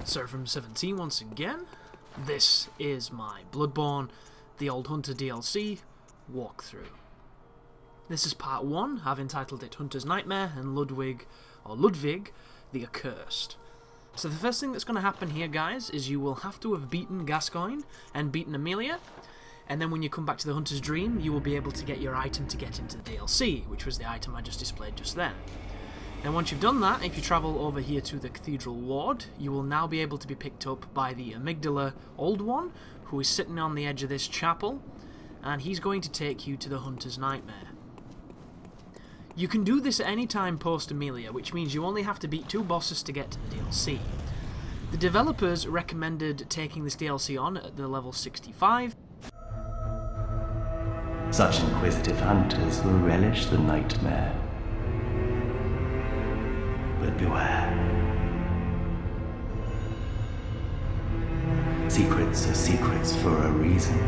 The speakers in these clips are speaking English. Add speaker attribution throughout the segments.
Speaker 1: Sir from 17 once again. This is my Bloodborne, the Old Hunter DLC walkthrough. This is part 1, I've entitled it Hunter's Nightmare and Ludwig, the Accursed. So the first thing that's going to happen here, guys, is you will have to have beaten Gascoigne and beaten Amelia, and then when you come back to the Hunter's Dream, you will be able to get your item to get into the DLC, which was the item I just displayed just then. Then once you've done that, if you travel over here to the Cathedral Ward, you will now be able to be picked up by the Amygdala Old One, who is sitting on the edge of this chapel, and he's going to take you to the Hunter's Nightmare. You can do this at any time post-Amelia, which means you only have to beat 2 bosses to get to the DLC. The developers recommended taking this DLC on at the level 65.
Speaker 2: Such inquisitive hunters will relish the nightmare. But beware. Secrets are secrets for a reason.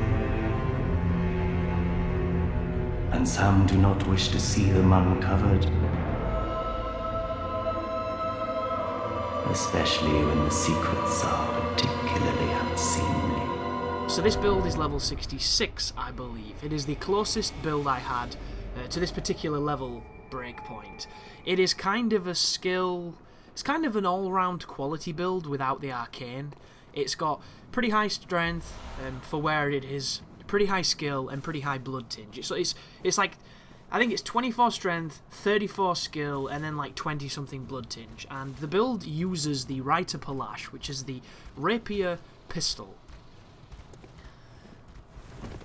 Speaker 2: And some do not wish to see them uncovered. Especially when the secrets are particularly unseemly.
Speaker 1: So this build is level 66, I believe. It is the closest build I had to this particular level breakpoint. It is kind of a skill, it's kind of an all-round quality build without the arcane. It's got pretty high strength for where it is, pretty high skill and pretty high blood tinge. So it's like, I think it's 24 strength, 34 skill, and then like 20 something blood tinge. And the build uses the Reiterpallasch, which is the rapier pistol.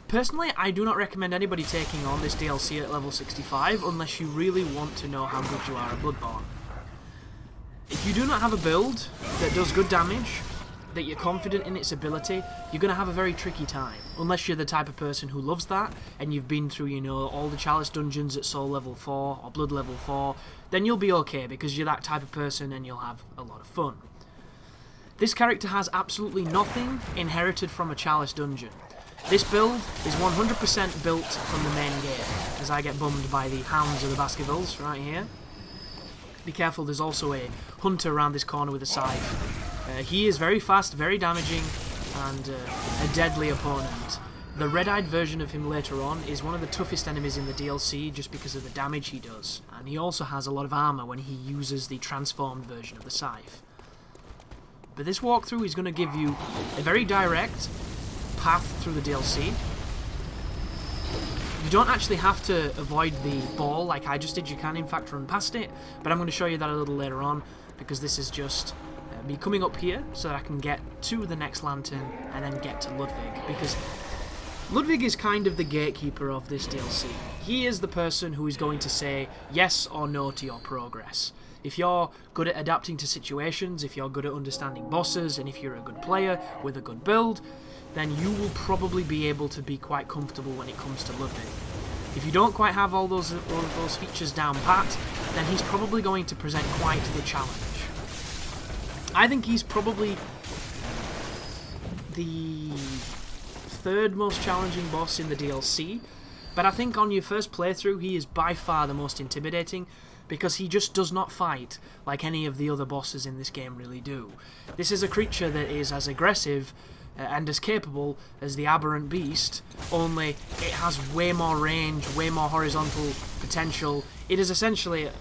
Speaker 1: Personally, I do not recommend anybody taking on this DLC at level 65 unless you really want to know how good you are at Bloodborne. If you do not have a build that does good damage, that you're confident in its ability, you're going to have a very tricky time. Unless you're the type of person who loves that, and you've been through, you know, all the Chalice dungeons at Soul level 4, or Blood level 4, then you'll be okay, because you're that type of person and you'll have a lot of fun. This character has absolutely nothing inherited from a Chalice dungeon. This build is 100% built from the main game, as I get bummed by the Hounds of the Baskervilles right here. Be careful, there's also a hunter around this corner with a scythe. He is very fast, very damaging, and a deadly opponent. The red-eyed version of him later on is one of the toughest enemies in the DLC just because of the damage he does, and he also has a lot of armor when he uses the transformed version of the scythe. But this walkthrough is going to give you a very direct path through the DLC. You don't actually have to avoid the ball like I just did, you can in fact run past it, but I'm going to show you that a little later on, because this is just me coming up here so that I can get to the next lantern and then get to Ludwig, because Ludwig is kind of the gatekeeper of this DLC. He is the person who is going to say yes or no to your progress. If you're good at adapting to situations, if you're good at understanding bosses, and if you're a good player with a good build, then you will probably be able to be quite comfortable when it comes to Ludwig. If you don't quite have all those features down pat, then he's probably going to present quite the challenge. I think he's probably the 3rd most challenging boss in the DLC, but I think on your first playthrough he is by far the most intimidating, because he just does not fight like any of the other bosses in this game really do. This is a creature that is as aggressive and as capable as the Aberrant Beast, only it has way more range, way more horizontal potential. It is essentially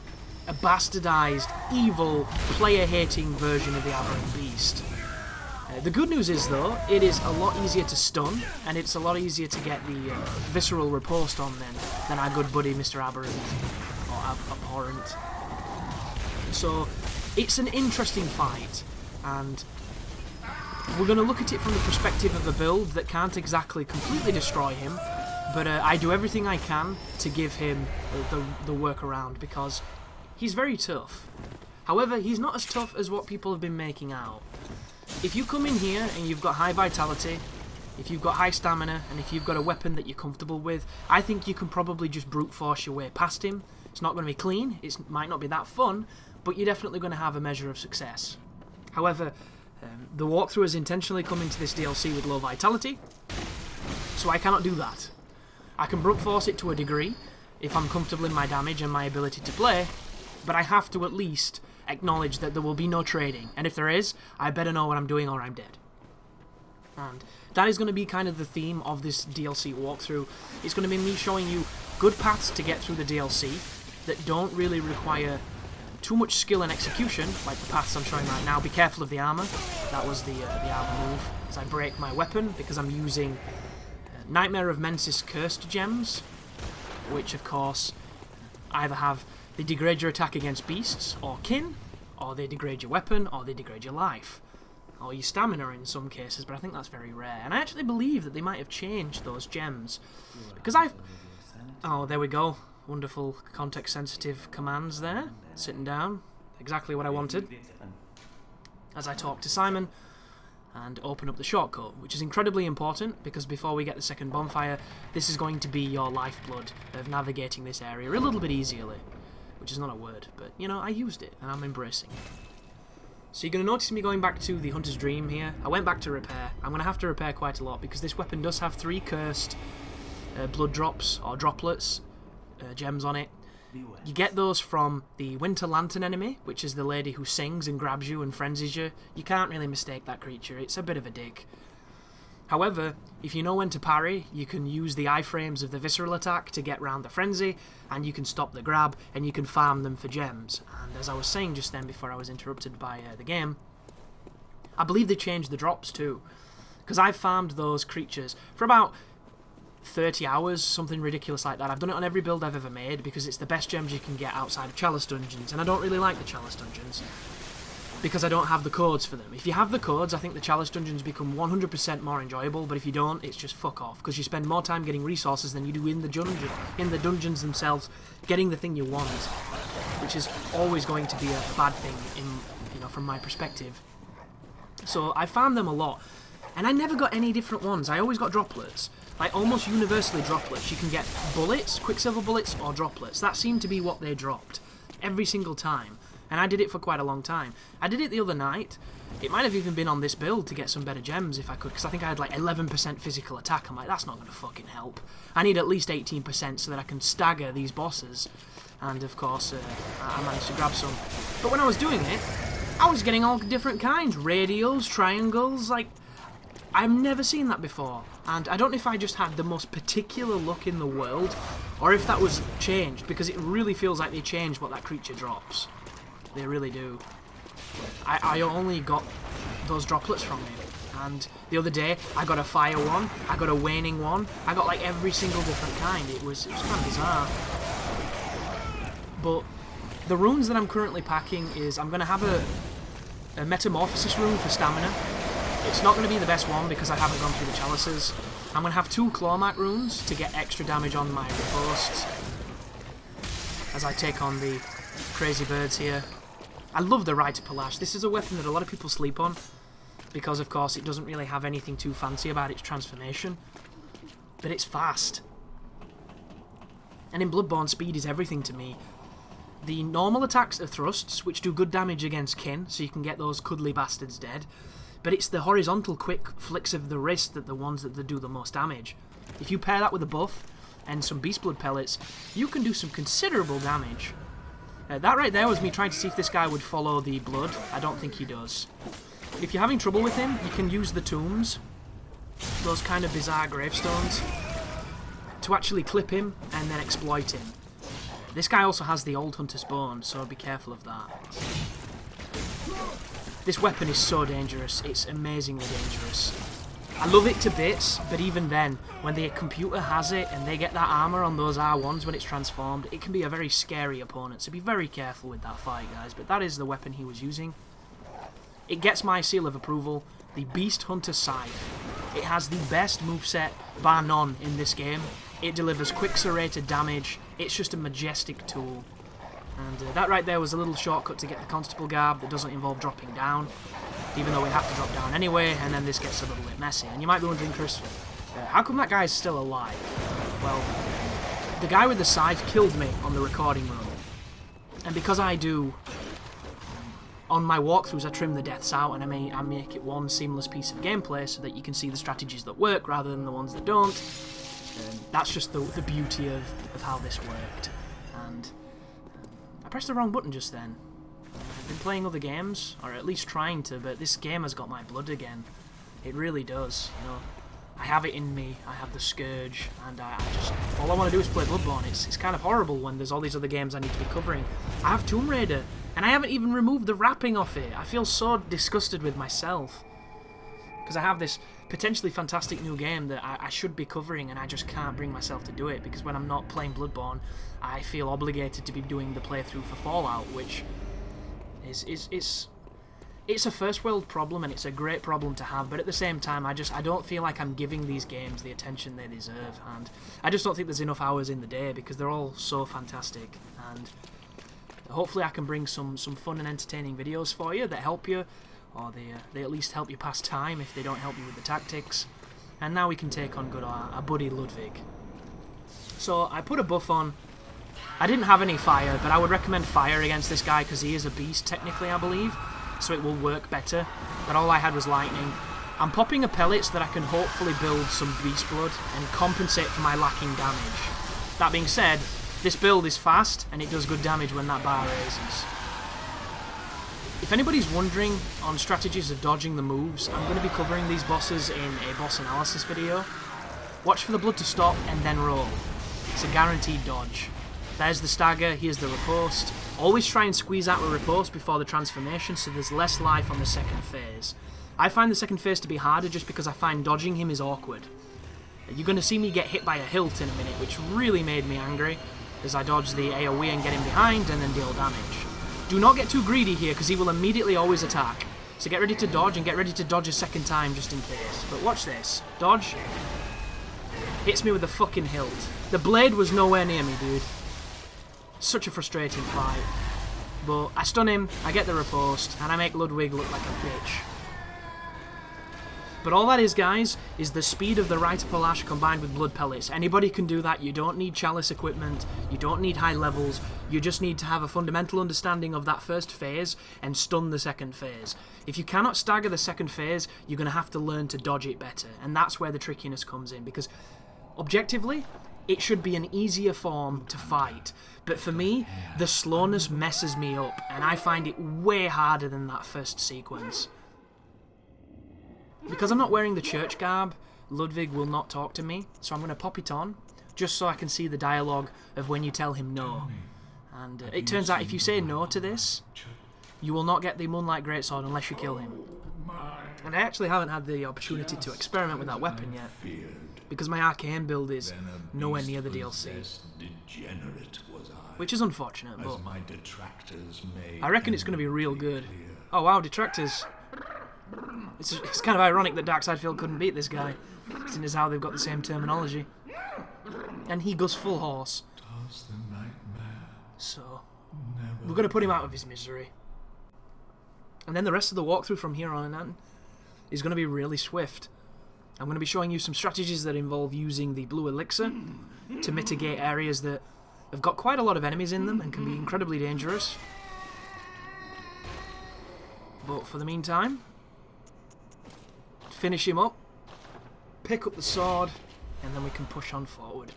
Speaker 1: a bastardized, evil, player-hating version of the Aberrant Beast. The good news is, though, it is a lot easier to stun, and it's a lot easier to get the visceral riposte on than our good buddy Mr. Aberrant, or Abhorrent. So, it's an interesting fight, and we're going to look at it from the perspective of a build that can't exactly completely destroy him, but I do everything I can to give him the workaround, because he's very tough. However, he's not as tough as what people have been making out. If you come in here and you've got high vitality, if you've got high stamina, and if you've got a weapon that you're comfortable with, I think you can probably just brute force your way past him. It's not going to be clean, it might not be that fun, but you're definitely going to have a measure of success. However, the walkthrough has intentionally come into this DLC with low vitality, so I cannot do that. I can brute force it to a degree if I'm comfortable in my damage and my ability to play, but I have to at least acknowledge that there will be no trading, and if there is, I better know what I'm doing or I'm dead. And that is going to be kind of the theme of this DLC walkthrough. It's going to be me showing you good paths to get through the DLC that don't really require too much skill and execution, like the paths I'm showing right now. Be careful of the armor. That was the armor move, as I break my weapon, because I'm using Nightmare of Mensis cursed gems, which of course either have they degrade your attack against beasts or kin, or they degrade your weapon, or they degrade your life, or your stamina in some cases, but I think that's very rare. And I actually believe that they might have changed those gems, because oh, there we go. Wonderful context-sensitive commands there. Sitting down. Exactly what I wanted. As I talk to Simon and open up the shortcut, which is incredibly important, because before we get the second bonfire, this is going to be your lifeblood of navigating this area a little bit easily. Which is not a word, but, you know, I used it, and I'm embracing it. So you're going to notice me going back to the Hunter's Dream here. I went back to repair. I'm going to have to repair quite a lot, because this weapon does have 3 cursed blood drops, or droplets, gems on it. You get those from the Winter Lantern enemy, which is the lady who sings and grabs you and frenzies you. You can't really mistake that creature, it's a bit of a dick. However, if you know when to parry, you can use the iframes of the visceral attack to get round the frenzy, and you can stop the grab, and you can farm them for gems. And as I was saying just then before I was interrupted by the game, I believe they changed the drops too, because I've farmed those creatures for about 30 hours, something ridiculous like that. I've done it on every build I've ever made because it's the best gems you can get outside of Chalice dungeons, and I don't really like the Chalice dungeons because I don't have the codes for them. If you have the codes, I think the Chalice dungeons become 100% more enjoyable, but if you don't, it's just fuck off, because you spend more time getting resources than you do in the dungeons themselves, getting the thing you want, which is always going to be a bad thing from my perspective. So I farmed them a lot, and I never got any different ones. I always got droplets. Like, almost universally droplets. You can get bullets, quicksilver bullets, or droplets. That seemed to be what they dropped every single time. And I did it for quite a long time. I did it the other night. It might have even been on this build to get some better gems if I could, because I think I had like 11% physical attack. I'm like, that's not going to fucking help. I need at least 18% so that I can stagger these bosses. And of course, I managed to grab some. But when I was doing it, I was getting all different kinds. Radials, triangles, like, I've never seen that before. And I don't know if I just had the most particular luck in the world, or if that was changed, because it really feels like they changed what that creature drops. They really do. I only got those droplets from him, and the other day I got a fire one, I got a waning one, I got like every single different kind. It was kind of bizarre. But the runes that I'm currently packing is, I'm going to have a metamorphosis rune for stamina. It's not going to be the best one because I haven't gone through the chalices. I'm going to have 2 clawmark runes to get extra damage on my riposts as I take on the crazy birds here. I love the Reiterpallasch. This is a weapon that a lot of people sleep on because, of course, it doesn't really have anything too fancy about its transformation. But it's fast. And in Bloodborne, speed is everything to me. The normal attacks are thrusts, which do good damage against kin, so you can get those cuddly bastards dead. But it's the horizontal quick flicks of the wrist that the ones that do the most damage. If you pair that with a buff and some beast blood pellets, you can do some considerable damage. That right there was me trying to see if this guy would follow the blood. I don't think he does. If you're having trouble with him, you can use the tombs, those kind of bizarre gravestones, to actually clip him and then exploit him. This guy also has the old hunter's bone, so be careful of that. This weapon is so dangerous, it's amazingly dangerous. I love it to bits, but even then, when the computer has it and they get that armor on those R1s when it's transformed, it can be a very scary opponent, so be very careful with that fight, guys. But that is the weapon he was using. It gets my seal of approval, the Beast Hunter Scythe. It has the best moveset, bar none, in this game. It delivers quick serrated damage, it's just a majestic tool. And that right there was a little shortcut to get the Constable Garb that doesn't involve dropping down, even though we have to drop down anyway, and then this gets a little bit messy. And you might be wondering, Chris, how come that guy's still alive? Well, the guy with the scythe killed me on the recording room. And because I do, on my walkthroughs I trim the deaths out and I make it one seamless piece of gameplay so that you can see the strategies that work rather than the ones that don't. That's just the beauty of how this worked. And I pressed the wrong button just then. been playing other games, or at least trying to, but this game has got my blood again. It really does, you know. I have it in me, I have the Scourge, and I just... all I want to do is play Bloodborne. It's kind of horrible when there's all these other games I need to be covering. I have Tomb Raider, and I haven't even removed the wrapping off it. I feel so disgusted with myself. Because I have this potentially fantastic new game that I should be covering, and I just can't bring myself to do it, because when I'm not playing Bloodborne, I feel obligated to be doing the playthrough for Fallout, which it's a first world problem, and it's a great problem to have, but at the same time, I don't feel like I'm giving these games the attention they deserve, and I just don't think there's enough hours in the day, because they're all so fantastic, and hopefully I can bring some fun and entertaining videos for you that help you, or they at least help you pass time if they don't help you with the tactics. And now we can take on good our buddy Ludwig. So I put a buff on. I didn't have any fire, but I would recommend fire against this guy because he is a beast technically, I believe, so it will work better. But all I had was lightning. I'm popping a pellet so that I can hopefully build some beast blood and compensate for my lacking damage. That being said, this build is fast and it does good damage when that bar raises. If anybody's wondering on strategies of dodging the moves, I'm going to be covering these bosses in a boss analysis video. Watch for the blood to stop and then roll. It's a guaranteed dodge. There's the stagger, here's the riposte. Always try and squeeze out a riposte before the transformation so there's less life on the second phase. I find the second phase to be harder just because I find dodging him is awkward. You're going to see me get hit by a hilt in a minute, which really made me angry, as I dodge the AoE and get him behind and then deal damage. Do not get too greedy here because he will immediately always attack. So get ready to dodge and get ready to dodge a second time just in case. But watch this. Dodge. Hits me with a fucking hilt. The blade was nowhere near me, dude. Such a frustrating fight. But I stun him, I get the riposte, and I make Ludwig look like a bitch. But all that is, guys, is the speed of the Reiterpallasch combined with blood pellets. Anybody can do that. You don't need Chalice equipment. You don't need high levels. You just need to have a fundamental understanding of that first phase and stun the second phase. If you cannot stagger the second phase, you're going to have to learn to dodge it better. And that's where the trickiness comes in. Because, objectively, it should be an easier form to fight. But for me, the slowness messes me up. And I find it way harder than that first sequence. Because I'm not wearing the church garb, Ludwig will not talk to me, so I'm going to pop it on, just so I can see the dialogue of when you tell him no. And it turns out if you say no to this, you will not get the Moonlight Greatsword unless you kill him. And I actually haven't had the opportunity to experiment with that weapon yet, because my arcane build is nowhere near the DLC. Which is unfortunate, but I reckon it's going to be real good. Oh wow, detractors. It's kind of ironic that Darksidefield couldn't beat this guy, seeing as how they've got the same terminology. And he goes full horse. So, we're going to put him out of his misery. And then the rest of the walkthrough from here on in is going to be really swift. I'm going to be showing you some strategies that involve using the blue elixir to mitigate areas that have got quite a lot of enemies in them and can be incredibly dangerous. But for the meantime, finish him up, pick up the sword, and then we can push on forward.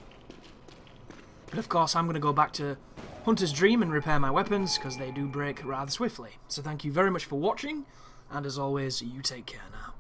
Speaker 1: But of course I'm going to go back to Hunter's Dream and repair my weapons, because they do break rather swiftly. So thank you very much for watching, and as always, you take care now.